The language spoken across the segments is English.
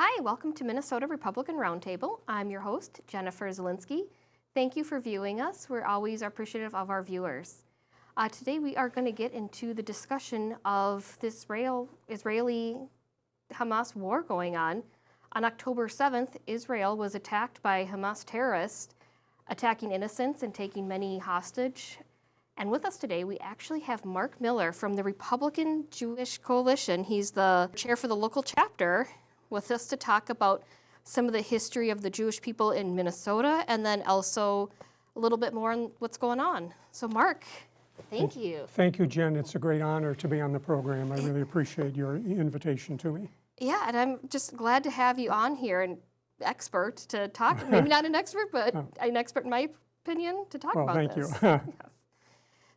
Hi, welcome to Minnesota Republican Roundtable. I'm your host, Jennifer Zielinski. Thank you for viewing us. We're always appreciative of our viewers. Today we are going to get into the discussion of this Israeli-Hamas war going on. On October 7th, Israel was attacked by Hamas terrorists, attacking innocents and taking many hostage. And with us today, we actually have Mark Miller from the Republican Jewish Coalition. He's the chair for the local chapter, with us to talk about some of the history of the Jewish people in Minnesota and then also a little bit more on what's going on. So Mark, thank you. Thank you, Jen. It's a great honor to be on the program. I really appreciate your invitation to me. Yeah, and I'm just glad to have you on here, an expert to talk, maybe not an expert, but an expert in my opinion to talk about thank this. you. Yes.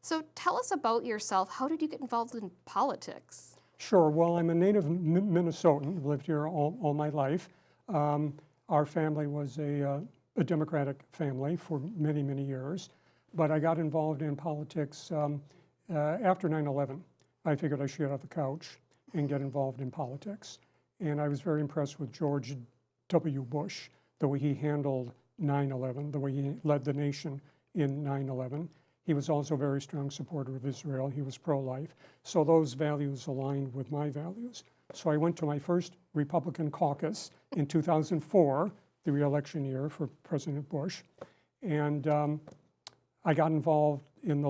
So tell us about yourself. How did you get involved in politics? Sure. Well, I'm a native Minnesotan. I've lived here all my life. Our family was a Democratic family for many, many years. But I got involved in politics after 9/11. I figured I should get off the couch and get involved in politics. And I was very impressed with George W. Bush, the way he handled 9/11, the way he led the nation in 9/11. He was also a very strong supporter of Israel. He was pro-life. So those values aligned with my values. So I went to my first Republican caucus in 2004, the re-election year for President Bush. And I got involved in my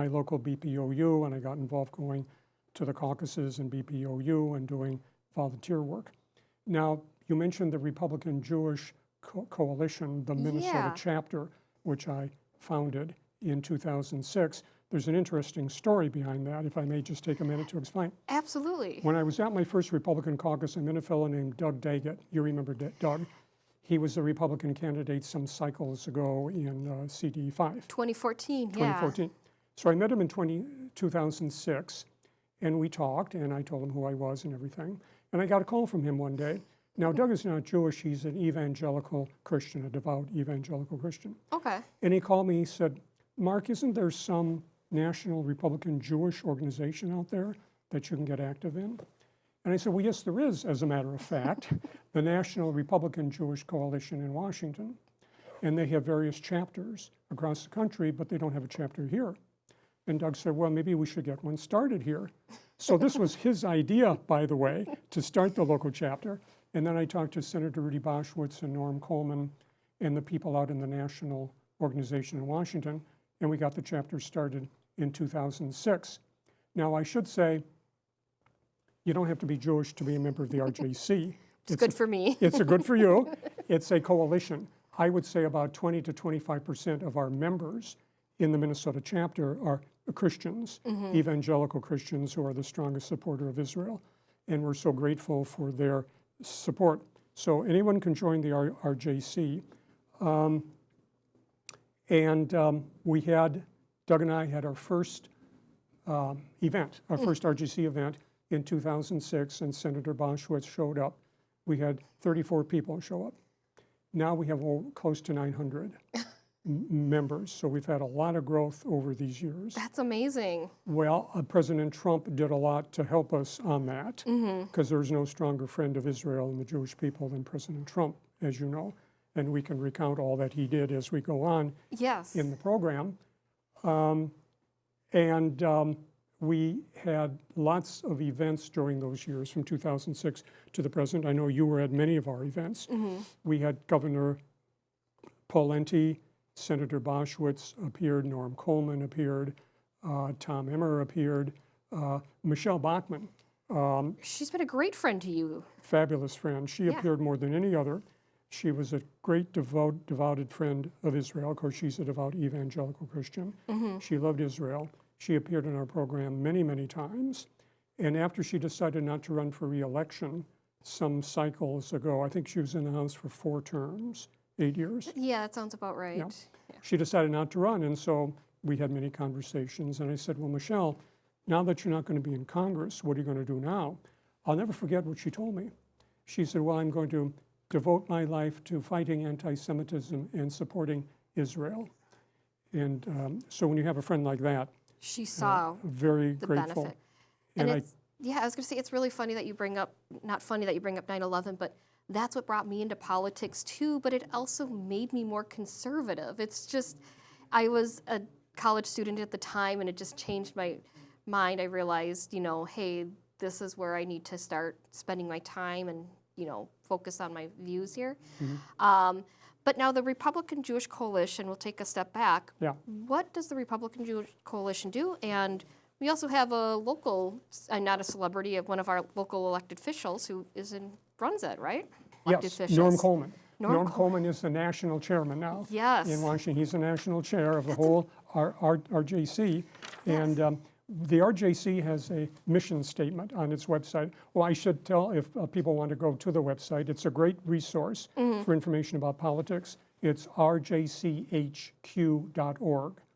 local BPOU, and I got involved going to the caucuses in BPOU and doing volunteer work. Now, you mentioned the Republican Jewish Coalition, the Minnesota chapter, which I founded in 2006. There's an interesting story behind that, if I may just take a minute to explain. Absolutely. When I was at my first Republican caucus, I met a fellow named Doug Daggett. You remember Doug? He was a Republican candidate some cycles ago in CD5. 2014, 2014. So I met him in 2006, and we talked, and I told him who I was and everything. And I got a call from him one day. Now, Doug is not Jewish. He's an evangelical Christian, a devout evangelical Christian. Okay. And he called me, he said, Mark, isn't there some national Republican Jewish organization out there that you can get active in? And I said, well, yes, there is, as a matter of fact, the National Republican Jewish Coalition in Washington. And they have various chapters across the country, but they don't have a chapter here. And Doug said, well, maybe we should get one started here. So this was his idea, by the way, to start the local chapter. And then I talked to Senator Rudy Boschwitz and Norm Coleman and the people out in the national organization in Washington, and we got the chapter started in 2006. Now, I should say, you don't have to be Jewish to be a member of the RJC. It's good for me. It's a good for you. It's a coalition. I would say about 20 to 25% of our members in the Minnesota chapter are Christians, evangelical Christians who are the strongest supporter of Israel. And we're so grateful for their support. So anyone can join the RJC. Doug and I had our first event, our first RJC event in 2006, and Senator Boschwitz showed up. We had 34 people show up. Now we have close to 900 members, so we've had a lot of growth over these years. That's amazing. Well, President Trump did a lot to help us on that, because there's no stronger friend of Israel and the Jewish people than President Trump, as you know, and we can recount all that he did as we go on in the program. We had lots of events during those years from 2006 to the present. I know you were at many of our events. We had Governor Pawlenty, Senator Boschwitz appeared, Norm Coleman appeared, Tom Emmer appeared, Michelle Bachmann. She's been a great friend to you. Fabulous friend. She appeared more than any other. She was a great devoted friend of Israel. Of course, she's a devout evangelical Christian. She loved Israel. She appeared in our program many, many times. And after she decided not to run for re-election some cycles ago, I think she was in the House for 4 terms. 8 years? Yeah, that sounds about right. Yeah. She decided not to run, and so we had many conversations, and I said, well, Michelle, now that you're not going to be in Congress, what are you going to do now? I'll never forget what she told me. She said, well, I'm going to devote my life to fighting anti-Semitism and supporting Israel. And so when you have a friend like that, she saw very the grateful. benefit. And Yeah, I was going to say it's really funny that you bring up, not funny that you bring up 9/11, but that's what brought me into politics too, but it also made me more conservative. It's just, I was a college student at the time and it just changed my mind. I realized, hey, this is where I need to start spending my time and, focus on my views here. But now the Republican Jewish Coalition will take a step back. Yeah. What does the Republican Jewish Coalition do? And we also have a local, not a celebrity, of one of our local elected officials who runs it, right? Elected Yes, Norm Coleman. Norm Coleman is the national chairman now. Yes. In Washington. He's the national chair of the whole RJC. And the RJC has a mission statement on its website. Well, I should tell, if people want to go to the website, it's a great resource for information about politics. It's rjchq.org.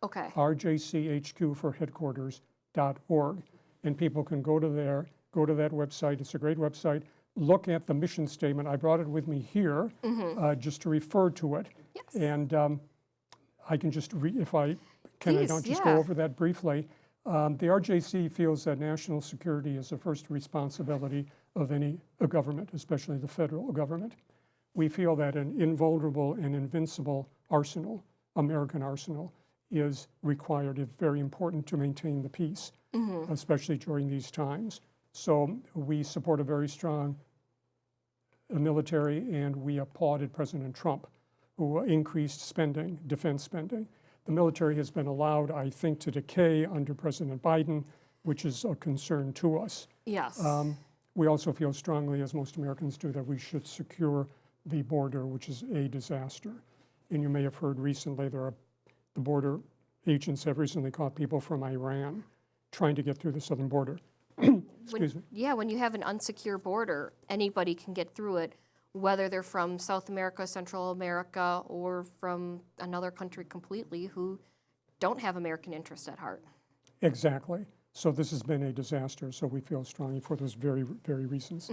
Okay. RJCHQ for headquarters.org. And people can go to that website. It's a great website. Look at the mission statement. I brought it with me here just to refer to it. Yes. And I can just if I can, Please, I don't just yeah. go over that briefly. The RJC feels that national security is the first responsibility of any government, especially the federal government. We feel that an invulnerable and invincible arsenal, American arsenal, is required. It's very important to maintain the peace, especially during these times. So we support a very strong military, and we applauded President Trump, who increased spending, defense spending. The military has been allowed, I think, to decay under President Biden, which is a concern to us. Yes. We also feel strongly, as most Americans do, that we should secure the border, which is a disaster. And you may have heard recently the border agents have recently caught people from Iran trying to get through the southern border. Excuse me. Yeah, when you have an unsecure border, anybody can get through it, whether they're from South America, Central America, or from another country completely who don't have American interests at heart. Exactly. So this has been a disaster, so we feel strongly for those very, very reasons.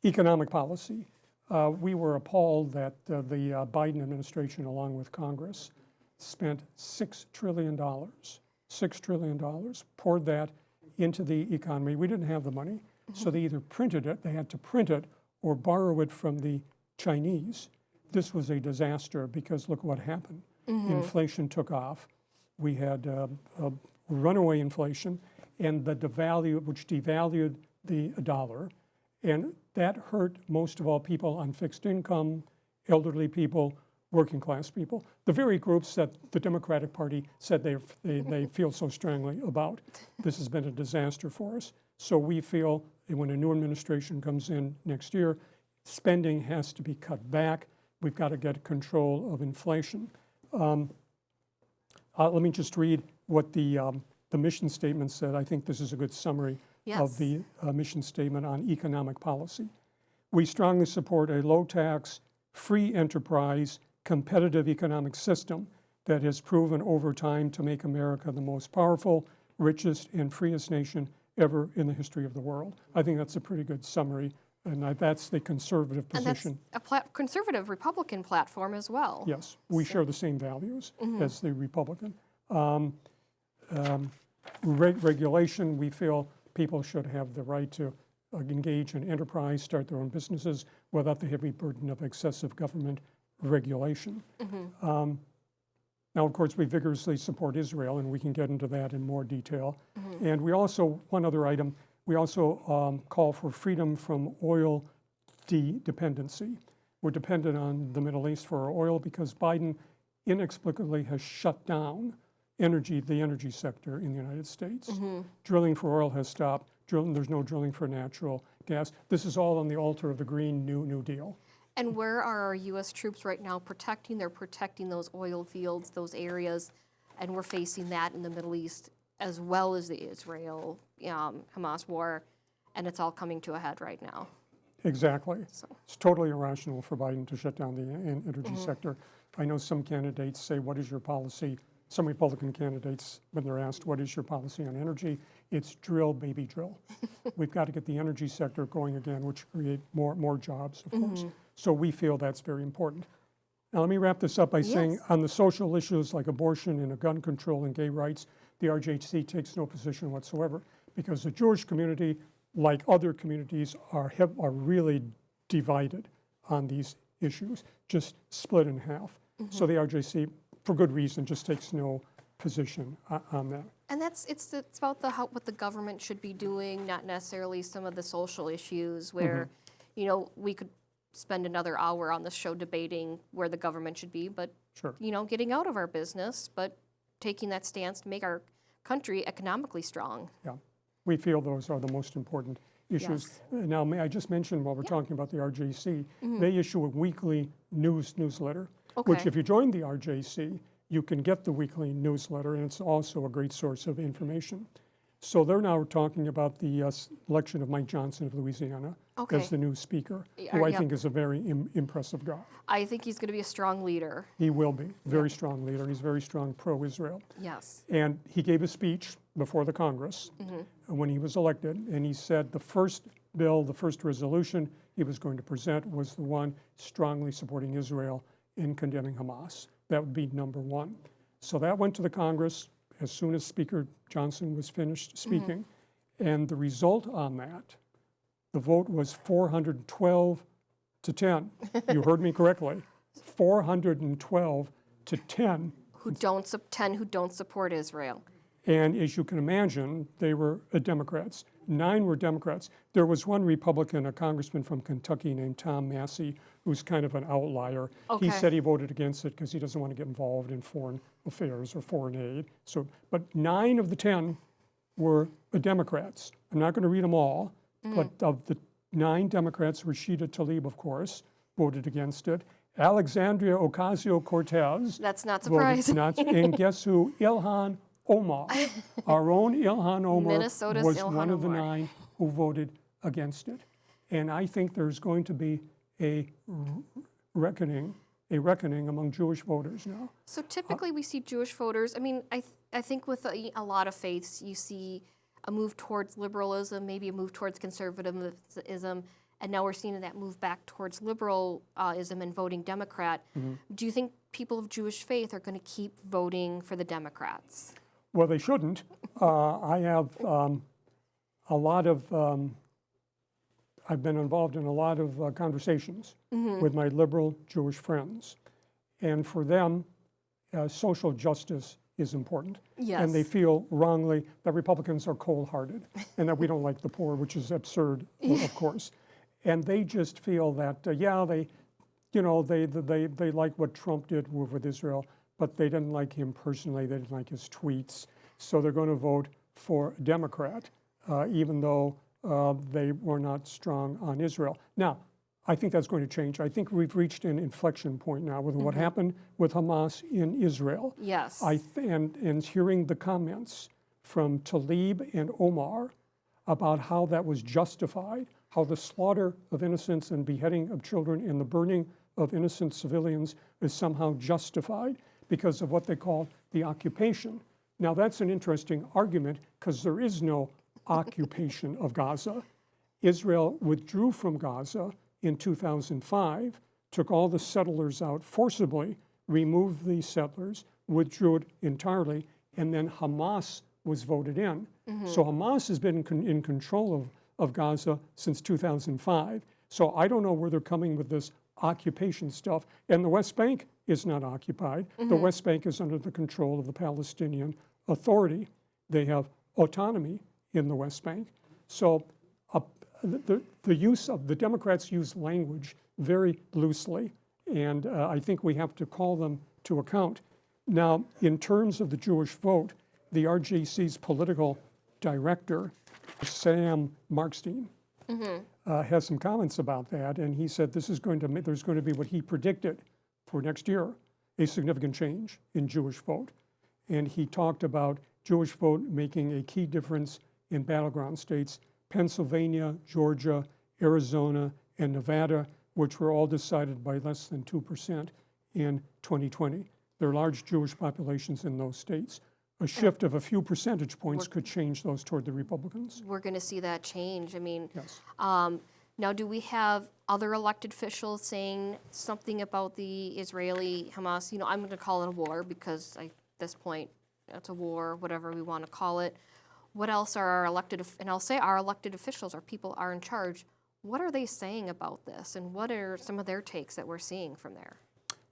Economic policy. We were appalled that the Biden administration, along with Congress, spent $6 trillion, poured that into the economy. We didn't have the money, so they either printed it, they had to print it, or borrow it from the Chinese. This was a disaster because look what happened. Inflation took off. We had runaway inflation, and which devalued the dollar, and that hurt most of all people on fixed income, elderly people, working class people, the very groups that the Democratic Party said they feel so strongly about. This has been a disaster for us. So we feel that when a new administration comes in next year, spending has to be cut back. We've got to get control of inflation. Let me just read what the mission statement said. I think this is a good summary of the mission statement on economic policy. We strongly support a low-tax, free enterprise, competitive economic system that has proven over time to make America the most powerful, richest, and freest nation ever in the history of the world. I think that's a pretty good summary, and that's the conservative position. And that's a conservative Republican platform as well. Yes, we share the same values as the Republican. Regulation, we feel people should have the right to engage in enterprise, start their own businesses without the heavy burden of excessive government regulation. Now, of course, we vigorously support Israel, and we can get into that in more detail. And we also, one other item, we also call for freedom from oil dependency. We're dependent on the Middle East for our oil because Biden inexplicably has shut down the energy sector in the United States. Drilling for oil has stopped. There's no drilling for natural gas. This is all on the altar of the Green New Deal. And where are our U.S. troops right now protecting? They're protecting those oil fields, those areas, and we're facing that in the Middle East as well as the Israel-Hamas war, and it's all coming to a head right now. Exactly. So. It's totally irrational for Biden to shut down the energy sector. I know some candidates say, what is your policy? Some Republican candidates, when they're asked, what is your policy on energy? It's drill, baby, drill. We've got to get the energy sector going again, which create more jobs, of course. So we feel that's very important. Now let me wrap this up by saying on the social issues like abortion and gun control and gay rights, the RJC takes no position whatsoever. because the Jewish community, like other communities, are really divided on these issues, just split in half. So the RJC, for good reason, just takes no position on that. And it's about what the government should be doing, not necessarily some of the social issues where, you know, we could spend another hour on this show debating where the government should be, but, Sure. you know, getting out of our business, but taking that stance to make our country economically strong. Yeah, we feel those are the most important issues. Yes. Now, may I just mention while we're talking about the RJC, they issue a weekly newsletter, which Okay. if you join the RJC, you can get the weekly newsletter, and it's also a great source of information. So they're now talking about the election of Mike Johnson of Louisiana Okay. as the new speaker, Yeah, who I yep. think is a very impressive guy. I think he's going to be a strong leader. He will be, very strong leader. He's very strong pro-Israel. Yes. And he gave a speech before the Congress when he was elected, and he said the first bill, the first resolution he was going to present was the one strongly supporting Israel in condemning Hamas. That would be number one. So that went to the Congress as soon as Speaker Johnson was finished speaking. And the result on that, the vote was 412 to 10. You heard me correctly. 412 to 10. 10 who don't support Israel. And as you can imagine, they were Democrats. 9 were Democrats. There was one Republican, a congressman from Kentucky named Tom Massey, who's kind of an outlier. Okay. He said he voted against it because he doesn't want to get involved in foreign affairs or foreign aid. So, but 9 of the 10 were Democrats. I'm not going to read them all, but of the 9 Democrats, Rashida Tlaib, of course, voted against it. Alexandria Ocasio-Cortez. That's not voted surprising. and guess who? Ilhan Omar. Our own Ilhan Omar Minnesota's was Ilhan one of the Omar. 9 who voted against it. And I think there's going to be a reckoning among Jewish voters now. So typically we see Jewish voters, I mean, I think with a lot of faiths, you see a move towards liberalism, maybe a move towards conservatism, and now we're seeing that move back towards liberalism and voting Democrat. Do you think people of Jewish faith are going to keep voting for the Democrats? Well, they shouldn't. I have a lot of, I've been involved in a lot of conversations with my liberal Jewish friends. And for them, social justice is important. Yes. And they feel wrongly that Republicans are cold-hearted and that we don't like the poor, which is absurd, of course. And they just feel that, they like what Trump did with Israel, but they didn't like him personally. They didn't like his tweets. So they're going to vote for a Democrat, even though they were not strong on Israel. Now, I think that's going to change. I think we've reached an inflection point now with what happened with Hamas in Israel. Yes. And hearing the comments from Tlaib and Omar about how that was justified, how the slaughter of innocents and beheading of children and the burning of innocent civilians is somehow justified because of what they call the occupation. Now that's an interesting argument because there is no occupation of Gaza. Israel withdrew from Gaza in 2005, took all the settlers out forcibly, removed the settlers, withdrew it entirely, and then Hamas was voted in. So Hamas has been in control of Gaza since 2005. So I don't know where they're coming with this occupation stuff. And the West Bank is not occupied. The West Bank is under the control of the Palestinian Authority. They have autonomy in the West Bank. So the Democrats use language very loosely, and I think we have to call them to account. Now, in terms of the Jewish vote, the RJC's political director, Sam Markstein, has some comments about that, and he said there's going to be what he predicted for next year, a significant change in Jewish vote. And he talked about Jewish vote making a key difference in battleground states, Pennsylvania, Georgia, Arizona, and Nevada, which were all decided by less than 2% in 2020. There are large Jewish populations in those states. A shift of a few percentage points could change those toward the Republicans. We're going to see that change. I mean, Yes. now do we have other elected officials saying something about the Israeli-Hamas? You know, I'm going to call it a war because at this point, it's a war, whatever we want to call it. What else are our and I'll say our elected officials, our people are in charge, what are they saying about this? And what are some of their takes that we're seeing from there?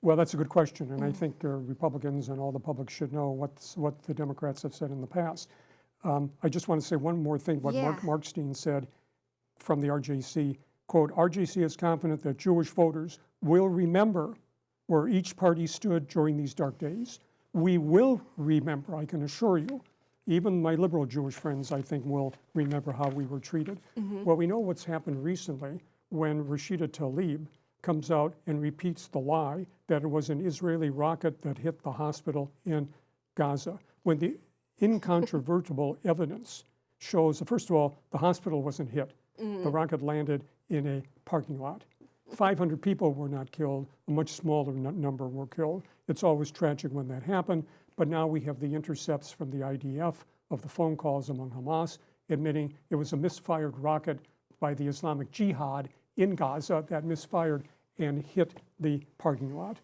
Well, that's a good question, and I think Republicans and all the public should know what the Democrats have said in the past. I just want to say one more thing, what Yeah. Mark Markstein said from the RJC, quote, "RJC is confident that Jewish voters will remember where each party stood during these dark days. We will remember, I can assure you. Even my liberal Jewish friends, I think, will remember how we were treated." Well, we know what's happened recently when Rashida Tlaib comes out and repeats the lie that it was an Israeli rocket that hit the hospital in Gaza, when the incontrovertible evidence shows, first of all, the hospital wasn't hit. The rocket landed in a parking lot. 500 people were not killed, a much smaller number were killed. It's always tragic when that happened, but now we have the intercepts from the IDF of the phone calls among Hamas admitting it was a misfired rocket by the Islamic Jihad in Gaza that misfired and hit the parking lot.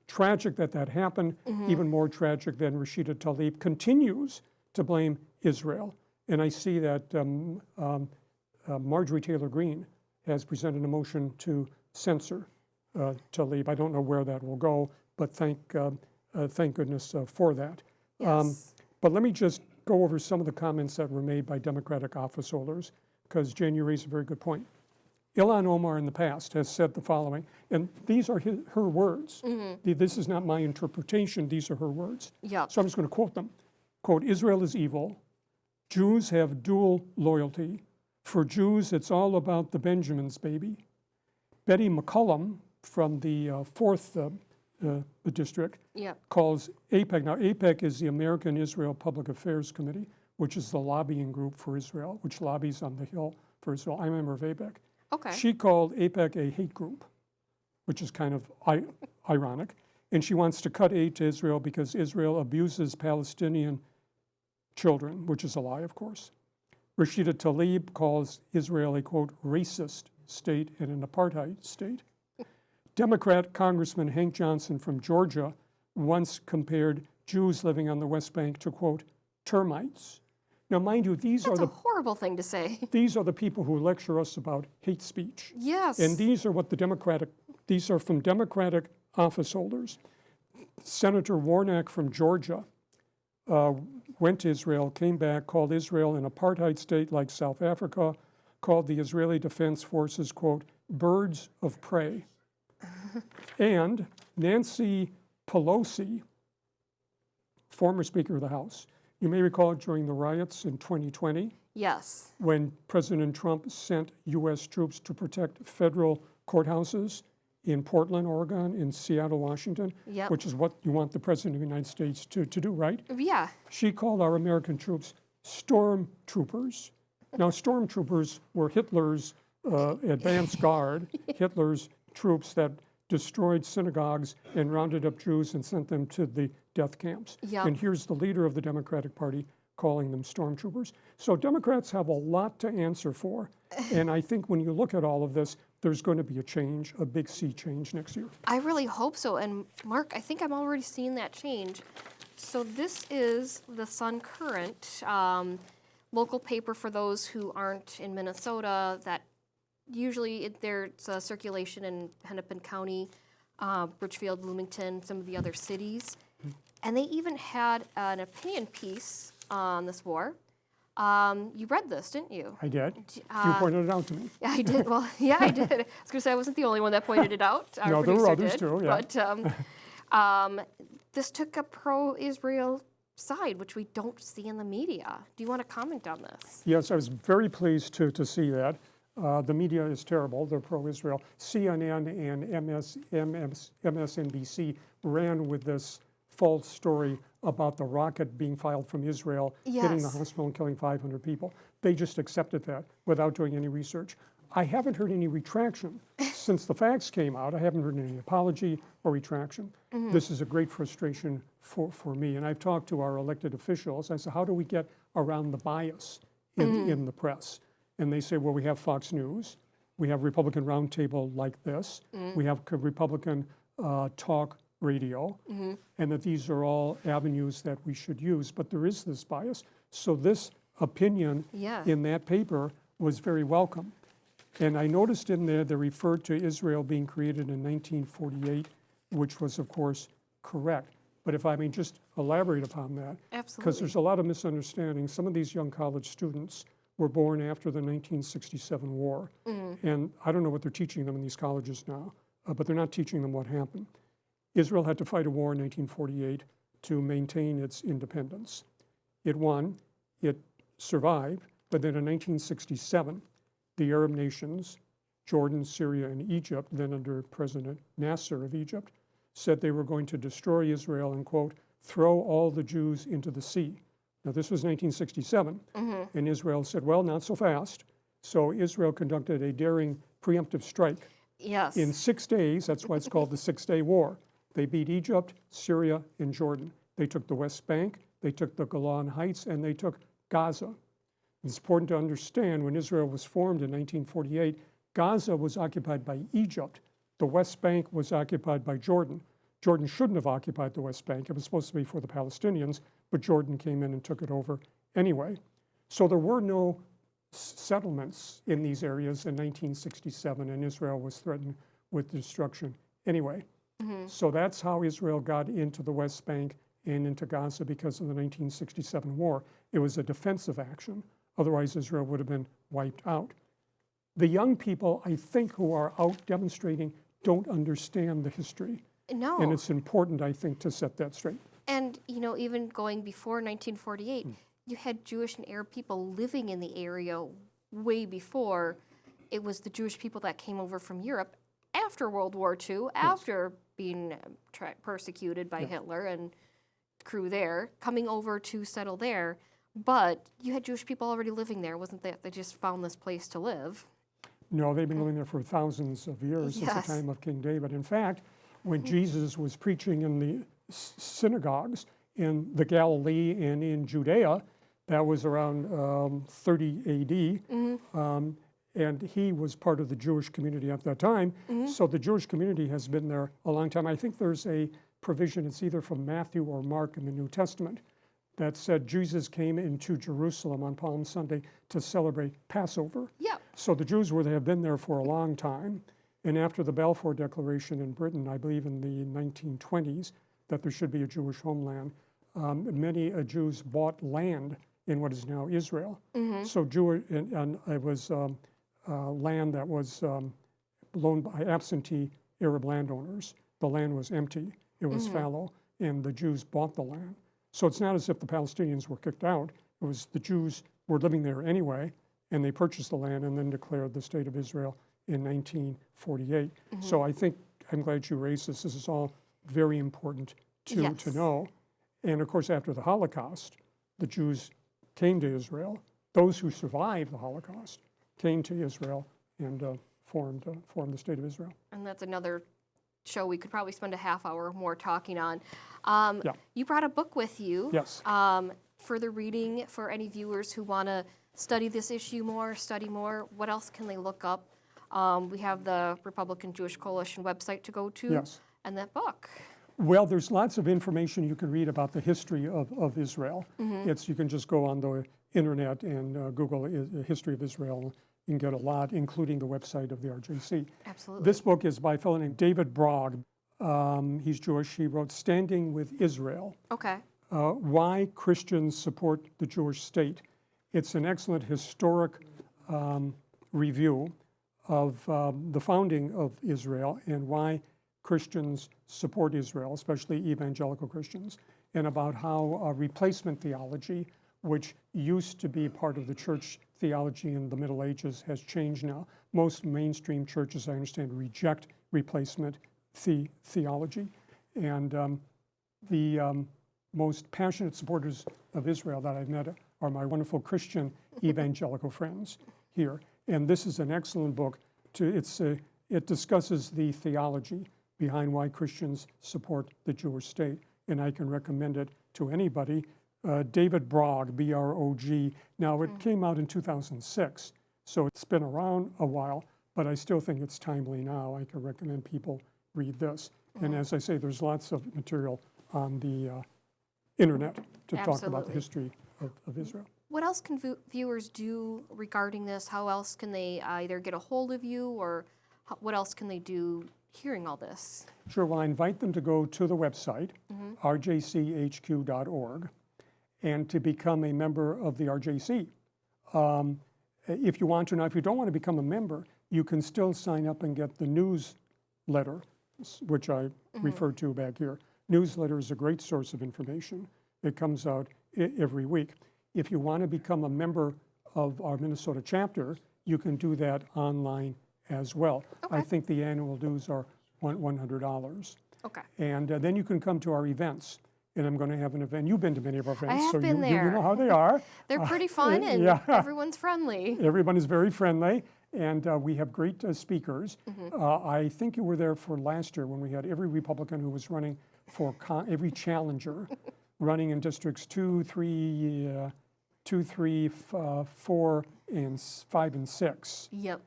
Tragic that that happened. Even more tragic than Rashida Tlaib continues to blame Israel. And I see that Marjorie Taylor Greene has presented a motion to censor Tlaib. I don't know where that will go, but thank goodness for that. Yes. But let me just go over some of the comments that were made by Democratic office holders, because Jen, you raised a very good point. Ilhan Omar in the past has said the following, and these are her words. This is not my interpretation, these are her words. Yep. So I'm just going to quote them. Quote, "Israel is evil. Jews have dual loyalty. For Jews, it's all about the Benjamins, baby." Betty McCollum from the 4th district Yep. calls AIPAC. Now, AIPAC is the American Israel Public Affairs Committee, which is the lobbying group for Israel, which lobbies on the Hill for Israel. I'm a member of AIPAC. Okay. She called AIPAC a hate group, which is kind of ironic. And she wants to cut aid to Israel because Israel abuses Palestinian children, which is a lie, of course. Rashida Tlaib calls Israel a, quote, racist state and an apartheid state. Democrat Congressman Hank Johnson from Georgia once compared Jews living on the West Bank to, quote, termites. Now, mind you, That's a horrible thing to say. these are the people who lecture us about hate speech. Yes. And these are these are from Democratic office holders. Senator Warnock from Georgia went to Israel, came back, called Israel an apartheid state like South Africa, called the Israeli Defense Forces, quote, birds of prey. And Nancy Pelosi, former Speaker of the House, you may recall during the riots in 2020, Yes. when President Trump sent U.S. troops to protect federal courthouses in Portland, Oregon, in Seattle, Washington, Yep. which is what you want the President of the United States to do, right? Yeah. She called our American troops stormtroopers. Now, stormtroopers were Hitler's advance guard, Hitler's troops that destroyed synagogues and rounded up Jews and sent them to the death camps. Yep. And here's the leader of the Democratic Party calling them stormtroopers. So Democrats have a lot to answer for. And I think when you look at all of this, there's going to be a change, a big sea change next year. I really hope so. And Mark, I think I'm already seeing that change. So this is the Sun Current, local paper for those who aren't in Minnesota. That usually there's a circulation in Hennepin County, Richfield, Bloomington, some of the other cities. And they even had an opinion piece on this war. You read this, didn't you? I did. You pointed it out to me. Yeah, I did. Well, yeah, I did. I was going to say I wasn't the only one that pointed it out. Our No, there were producer others did, too, yeah. But this took a pro-Israel side, which we don't see in the media. Do you want to comment on this? Yes, I was very pleased to see that. The media is terrible. They're pro-Israel. CNN and MSNBC ran with this false story about the rocket being fired from Israel, hitting the Yes. hospital and killing 500 people. They just accepted that without doing any research. I haven't heard any retraction since the facts came out. I haven't heard any apology or retraction. This is a great frustration for me. And I've talked to our elected officials. I said, how do we get around the bias in the press? And they say, well, we have Fox News. We have Republican Roundtable like this. We have Republican talk radio, and that these are all avenues that we should use. But there is this bias. So this opinion Yeah. in that paper was very welcome. And I noticed in there they referred to Israel being created in 1948, which was, of course, correct. But if I may just elaborate upon that, because Absolutely. there's a lot of misunderstanding. Some of these young college students were born after the 1967 war. And I don't know what they're teaching them in these colleges now, but they're not teaching them what happened. Israel had to fight a war in 1948 to maintain its independence. It won, it survived, but then in 1967, the Arab nations, Jordan, Syria, and Egypt, then under President Nasser of Egypt, said they were going to destroy Israel and, quote, throw all the Jews into the sea. Now, this was 1967, and Israel said, well, not so fast. So Israel conducted a daring preemptive strike. Yes. In 6 days, that's why it's called the Six-Day War. They beat Egypt, Syria, and Jordan. They took the West Bank, they took the Golan Heights, and they took Gaza. It's important to understand when Israel was formed in 1948, Gaza was occupied by Egypt. The West Bank was occupied by Jordan. Jordan shouldn't have occupied the West Bank. It was supposed to be for the Palestinians, but Jordan came in and took it over anyway. So there were no settlements in these areas in 1967, and Israel was threatened with destruction anyway. So that's how Israel got into the West Bank and into Gaza because of the 1967 war. It was a defensive action. Otherwise, Israel would have been wiped out. The young people, I think, who are out demonstrating don't understand the history. No. And it's important, I think, to set that straight. And, even going before 1948, you had Jewish and Arab people living in the area way before it was the Jewish people that came over from Europe after World War II, after being persecuted by Hitler and crew there, coming over to settle there. But you had Jewish people already living there. Wasn't that they just found this place to live? No, they've been living there for thousands of years since the time of King David. In fact, when Jesus was preaching in the synagogues in the Galilee and in Judea, that was around 30 AD, and he was part of the Jewish community at that time. So the Jewish community has been there a long time. I think there's a provision, it's either from Matthew or Mark in the New Testament, that said Jesus came into Jerusalem on Palm Sunday to celebrate Passover. Yeah. So the Jews have been there for a long time. And after the Balfour Declaration in Britain, I believe in the 1920s, that there should be a Jewish homeland, many Jews bought land in what is now Israel. So and it was land that was loaned by absentee Arab landowners. The land was empty, it was fallow, and the Jews bought the land. So it's not as if the Palestinians were kicked out. It was the Jews were living there anyway, and they purchased the land and then declared the state of Israel in 1948. So I think, I'm glad you raised this. This is all very important to know. And of course, after the Holocaust, the Jews came to Israel. Those who survived the Holocaust came to Israel and formed the state of Israel. And that's another show we could probably spend a half hour more talking on. You brought a book with you. Yes. Further reading for any viewers who want to study this issue more, study more, what else can they look up? We have the Republican Jewish Coalition website to go to. Yes. And that book. Well, there's lots of information you can read about the history of Israel. You can just go on the internet and Google the history of Israel. You can get a lot, including the website of the RJC. Absolutely. This book is by a fellow named David Brogg. He's Jewish. He wrote Standing with Israel, Okay. Why Christians Support the Jewish State. It's an excellent historic review of the founding of Israel and why Christians support Israel, especially evangelical Christians, and about how replacement theology, which used to be part of the church theology in the Middle Ages, has changed now. Most mainstream churches, I understand, reject replacement theology. And the most passionate supporters of Israel that I've met are my wonderful Christian evangelical friends here. And this is an excellent book. It discusses the theology behind why Christians support the Jewish state, and I can recommend it to anybody. David Brogg, B-R-O-G. Now, it came out in 2006, so it's been around a while, but I still think it's timely now. I can recommend people read this. And as I say, there's lots of material on the internet to talk about the history of Israel. What else can viewers do regarding this? How else can they either get a hold of you, or what else can they do hearing all this? Sure. Well, I invite them to go to the website, rjchq.org, and to become a member of the RJC. If you want to. Now, if you don't want to become a member, you can still sign up and get the newsletter, which I referred to back here. Newsletter is a great source of information. It comes out every week. If you want to become a member of our Minnesota chapter, you can do that online as well. Okay. I think the annual dues are $100. Okay. And then you can come to our events. And I'm going to have an event. You've been to many of our events, have so been you there. know how they are. They're pretty fun, and yeah. everyone's friendly. Everyone is very friendly, and we have great speakers. I think you were there for last year when we had every Republican who was running for every challenger running in districts 2, 3, 4, and 5, and 6. Yep.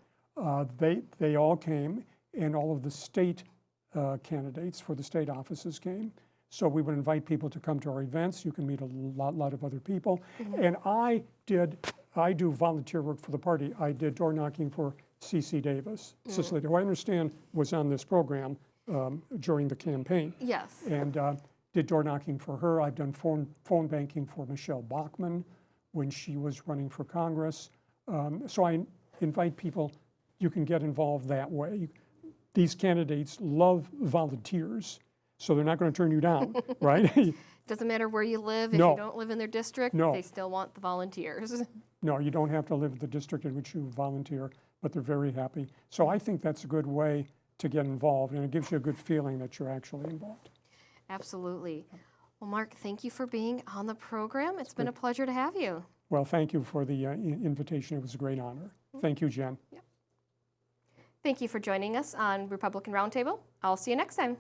They all came, and all of the state candidates for the state offices came. So we would invite people to come to our events. You can meet a lot of other people. And I do volunteer work for the party. I did door knocking for C.C. Davis, Cicely, who I understand was on this program during the campaign. Yes. And did door knocking for her. I've done phone banking for Michelle Bachmann when she was running for Congress. So I invite people. You can get involved that way. These candidates love volunteers. So they're not going to turn you down, right? Doesn't matter where you live. If No. you don't live in their district, No. they still want the volunteers. No, you don't have to live in the district in which you volunteer, but they're very happy. So I think that's a good way to get involved, and it gives you a good feeling that you're actually involved. Absolutely. Well, Mark, thank you for being on the program. It's been a pleasure to have you. Well, thank you for the invitation. It was a great honor. Thank you, Jen. Thank you for joining us on Republican Roundtable. I'll see you next time.